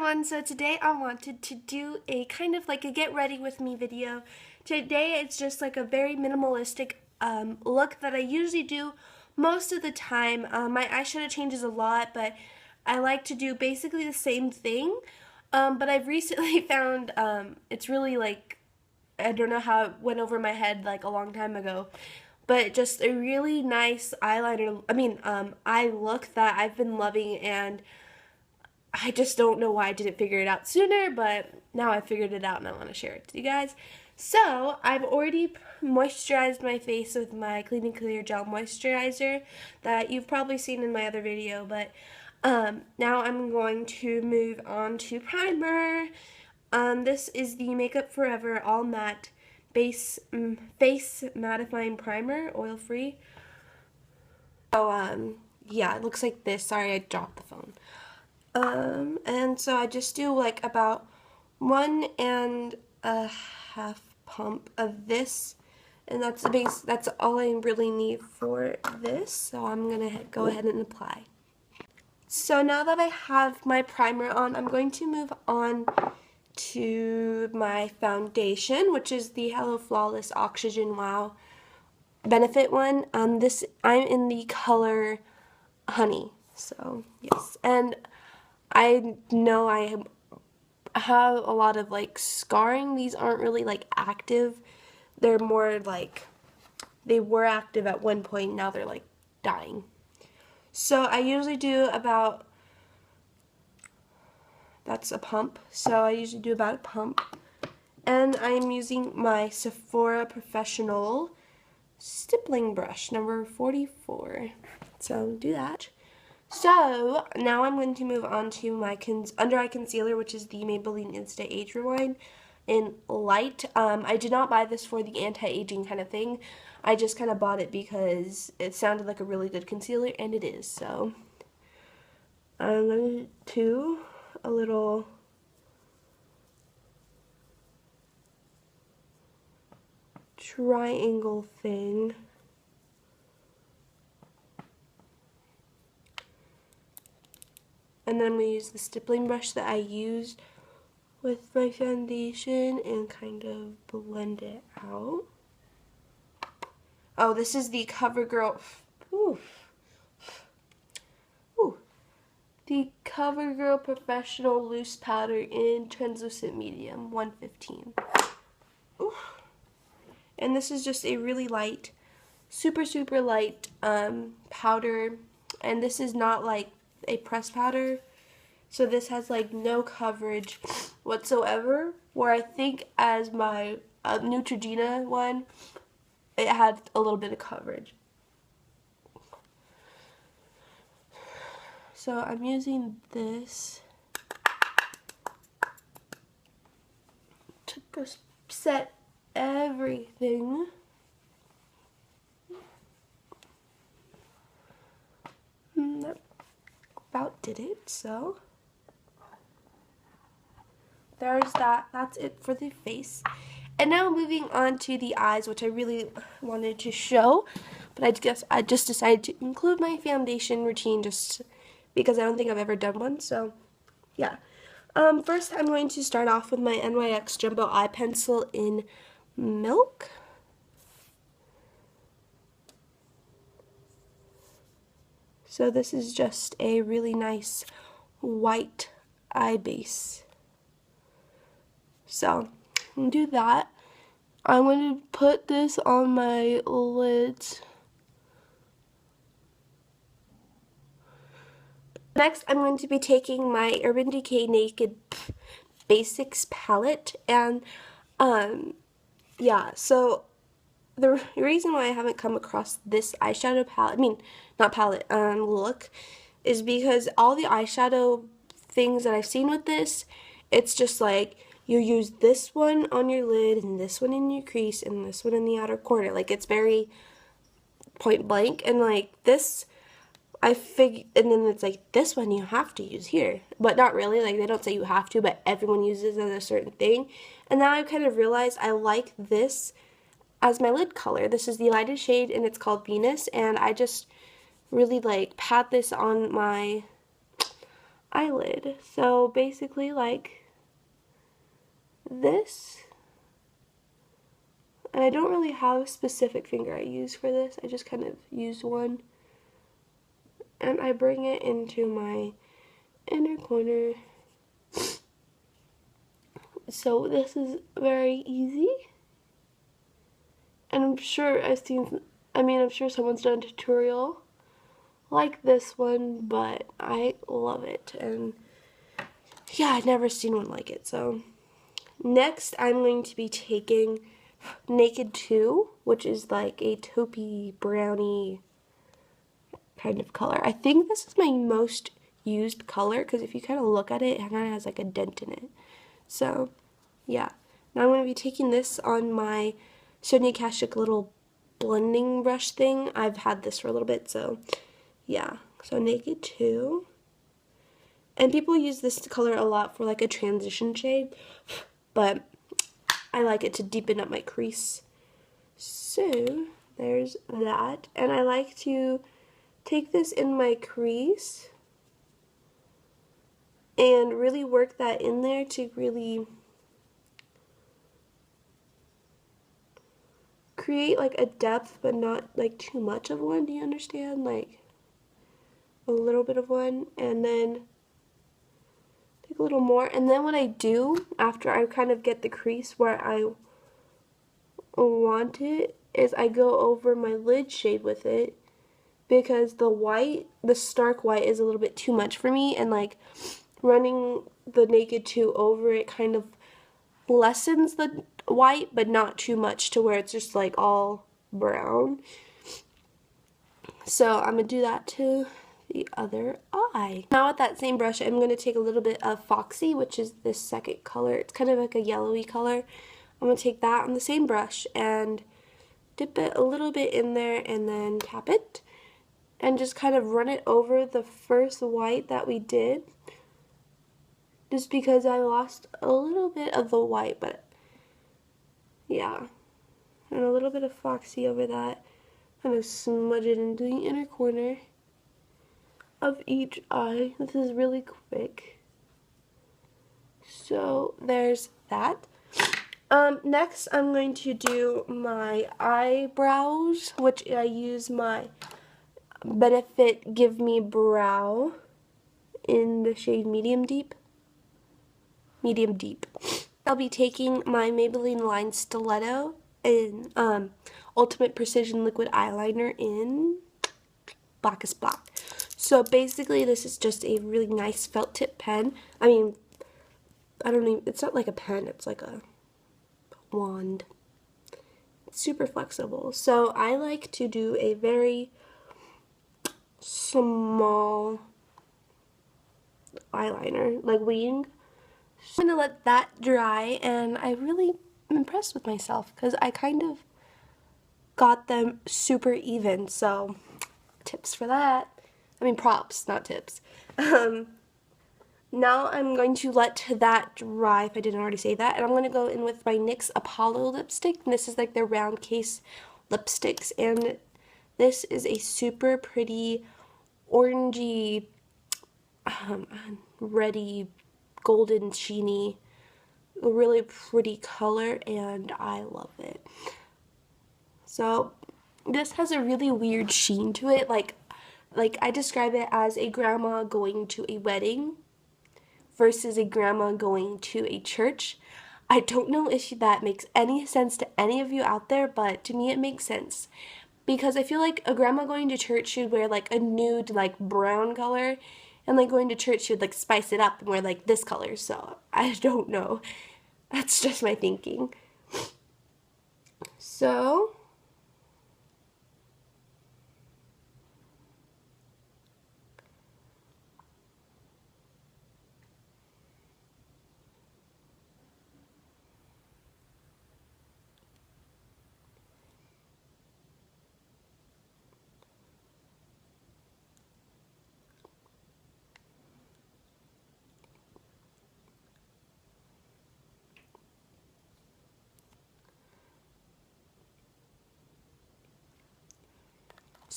everyone, so today I wanted to do a kind of like a get ready with me video. Today it's just like a very minimalistic look that I usually do most of the time. My eyeshadow changes a lot, but I like to do basically the same thing. But I've recently found it's really like, I don't know how it went over my head like a long time ago, but just a really nice eyeliner, eye look that I've been loving, and I just don't know why I didn't figure it out sooner, but now I figured it out and I want to share it with you guys. So, I've already moisturized my face with my Clean and Clear Gel Moisturizer that you've probably seen in my other video, but now I'm going to move on to primer. This is the Makeup Forever All Matte Face Mattifying Primer, oil-free. So, yeah, it looks like this. Sorry, I dropped the phone. And so I just do like about 1.5 pump of this, and that's the base. That's all I really need for this. So I'm gonna go ahead and apply. So now that I have my primer on, I'm going to move on to my foundation, which is the Hello Flawless Oxygen Wow Benefit one. I'm in the color Honey. So yes, and I know I have a lot of like scarring. These aren't really like active. They're more like, they were active at one point, now they're like dying. So I usually do about, that's a pump. So I usually do about a pump. And I'm using my Sephora Professional stippling brush, number 44. So do that. So, now I'm going to move on to my under eye concealer, which is the Maybelline Insta Age Rewind in Light. I did not buy this for the anti-aging kind of thing. I just kind of bought it because it sounded like a really good concealer, and it is. So, I'm going to do a little triangle thing. And then I'm going to use the stippling brush that I used with my foundation and kind of blend it out. Oh, this is the CoverGirl, the CoverGirl Professional Loose Powder in Translucent Medium, 115. And this is just a really light, super light powder. And this is not like a pressed powder, so this has like no coverage whatsoever, where I think as my Neutrogena one, it had a little bit of coverage. So I'm using this to set everything. That about did it. So there's that. That's it for the face. And now moving on to the eyes, which I really wanted to show, but I just decided to include my foundation routine just because I don't think I've ever done one. So yeah. First I'm going to start off with my NYX Jumbo Eye Pencil in Milk. So this is just a really nice white eye base. So, I'm going to do that. I'm going to put this on my lids. Next, I'm going to be taking my Urban Decay Naked Basics palette, and yeah, so the reason why I haven't come across this eyeshadow palette, look, is because all the eyeshadow things that I've seen with this, it's just like, you use this one on your lid, and this one in your crease, and this one in the outer corner. Like, it's very point blank, and like, this, and then it's like, this one you have to use here. But not really, like, they don't say you have to, but everyone uses it as a certain thing. And now I've kind of realized I like this as my lid color. This is the lightest shade, and it's called Venus, and I just really like pat this on my eyelid. So basically like this. And I don't really have a specific finger I use for this. I just kind of use one. And I bring it into my inner corner. So this is very easy. And I'm sure I'm sure someone's done a tutorial like this one, but I love it. And yeah, I've never seen one like it. So next I'm going to be taking Naked 2, which is like a taupey brownie kind of color. I think this is my most used color because if you kind of look at it, it kind of has like a dent in it. So yeah, now I'm going to be taking this on my Sonia Kashuk little blending brush thing. I've had this for a little bit, so yeah. So Naked 2. And people use this color a lot for like a transition shade, but I like it to deepen up my crease. So there's that. And I like to take this in my crease and really work that in there to really create like a depth but not like too much of one. Do you understand? Like a little bit of one, and then take a little more. And then what I do after I kind of get the crease where I want it is I go over my lid shade with it, because the stark white is a little bit too much for me, and like running the Naked 2 over it kind of lessens the white, but not too much to where it's just like all brown. So I'm going to do that to the other eye. Now with that same brush, I'm going to take a little bit of Foxy, which is this second color. It's kind of like a yellowy color. I'm going to take that on the same brush and dip it a little bit in there and then tap it. And just kind of run it over the first white that we did. Just because I lost a little bit of the white, but yeah. And a little bit of Foxy over that. Kind of smudge it into the inner corner of each eye. This is really quick. So there's that. Next I'm going to do my eyebrows, which I use my Benefit Give Me Brow in the shade Medium Deep. I'll be taking my Maybelline Line Stiletto in Ultimate Precision Liquid Eyeliner in Blackest Black. So basically this is just a really nice felt tip pen. I mean, it's not like a pen, it's like a wand. It's super flexible. So I like to do a very small eyeliner, like wing. I'm going to let that dry, and I really am impressed with myself because I kind of got them super even, so tips for that. I mean props, not tips. Now I'm going to let that dry, if I didn't already say that, and I'm going to go in with my NYX Apollo lipstick. And this is like their round case lipsticks, and this is a super pretty orangey, reddy, golden, sheeny, a really pretty color, and I love it. So this has a really weird sheen to it, like I describe it as a grandma going to a wedding versus a grandma going to a church. I don't know if that makes any sense to any of you out there, but to me it makes sense. Because I feel like a grandma going to church should wear like a nude, like brown color, and like going to church should like spice it up and wear like this color. So I don't know. That's just my thinking. So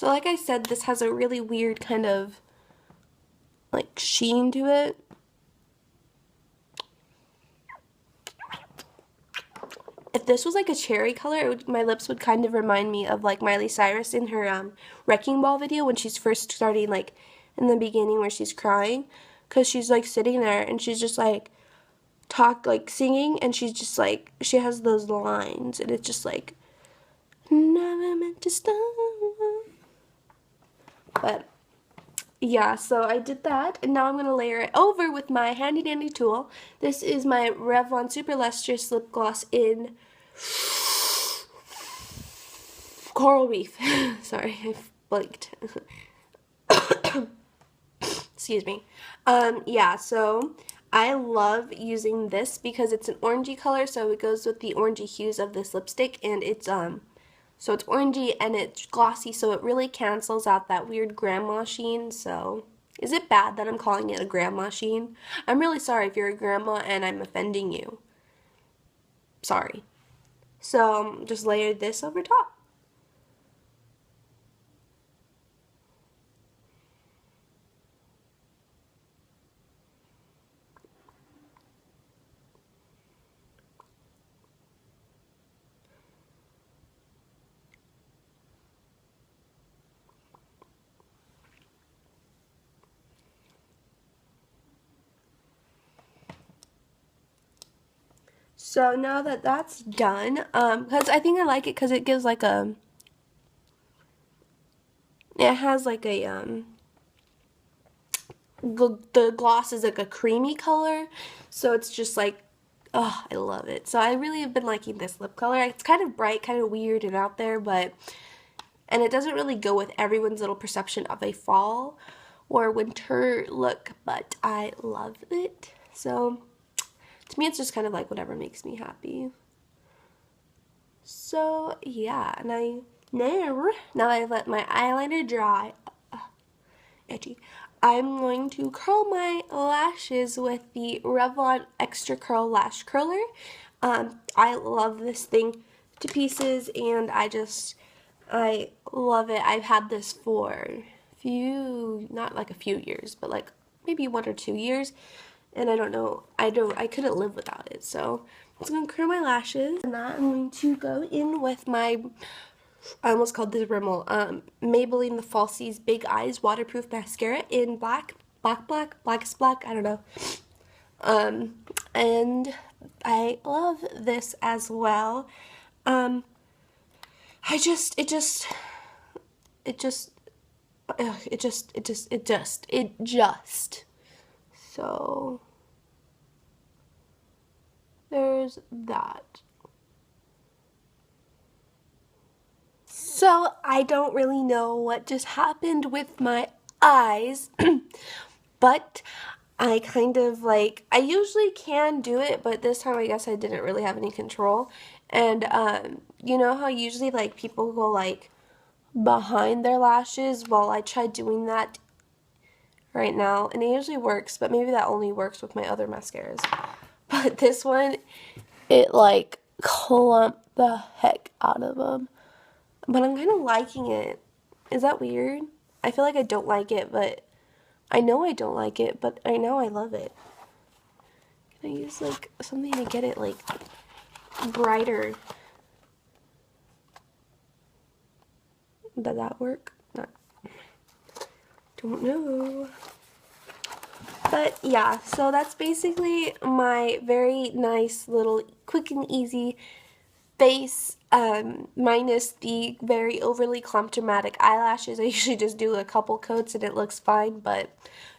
like I said, this has a really weird kind of like sheen to it. If this was like a cherry color, my lips would kind of remind me of like Miley Cyrus in her Wrecking Ball video when she's first starting, like in the beginning where she's crying, because she's like sitting there and she's just like singing, and she's just like, she has those lines and it's just like, never meant to stop. But yeah, so I did that, and now I'm going to layer it over with my handy dandy tool. This is my Revlon Super Lustrous Lip Gloss in Coral Reef. Sorry, I blanked. Excuse me. Yeah, so I love using this because it's an orangey color, so it goes with the orangey hues of this lipstick, and it's so it's orangey and it's glossy, so it really cancels out that weird grandma sheen. So is it bad that I'm calling it a grandma sheen? I'm really sorry if you're a grandma and I'm offending you. Sorry. So just layered this over top. So now that that's done, because I think I like it because it gives like a, it has like a, the gloss is like a creamy color, so it's just like, oh, I love it. So I really have been liking this lip color. It's kind of bright, kind of weird and out there, but, and it doesn't really go with everyone's little perception of a fall or winter look, but I love it. So to me, it's just kind of like whatever makes me happy. So yeah, and now I've let my eyeliner dry. Itchy. I'm going to curl my lashes with the Revlon Extra Curl Lash Curler. I love this thing to pieces, and I love it. I've had this for not like a few years, but like maybe 1 or 2 years. And I couldn't live without it. So I'm just going to curl my lashes. And that I'm going to go in with my, I almost called this Rimmel, Maybelline The Falsies Big Eyes Waterproof Mascara in blackest black, I don't know. And I love this as well. It just. So there's that. So I don't really know what just happened with my eyes, but I kind of like, I usually can do it, but this time I guess I didn't really have any control. And you know how usually like people go like behind their lashes? Well, I tried doing that right now, and it usually works, but maybe that only works with my other mascaras. But this one, it like clumped the heck out of them. But I'm kind of liking it. Is that weird? I feel like I don't like it, but I know I don't like it, but I know I love it. Can I use like something to get it like brighter? Does that work? Not. Don't know. But yeah, so that's basically my very nice little quick and easy face, minus the very overly clumped dramatic eyelashes. I usually just do a couple coats and it looks fine, but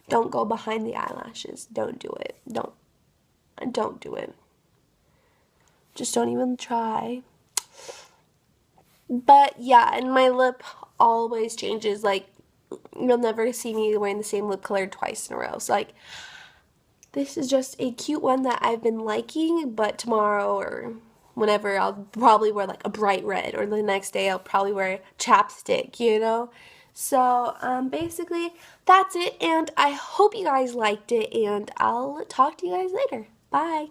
don't go behind the eyelashes. Don't do it. Don't do it. Just don't even try. But yeah, and my lip always changes. Like, you'll never see me wearing the same lip color twice in a row. So like, this is just a cute one that I've been liking, but tomorrow or whenever I'll probably wear like a bright red, or the next day I'll probably wear chapstick, you know? So basically that's it, and I hope you guys liked it, and I'll talk to you guys later. Bye.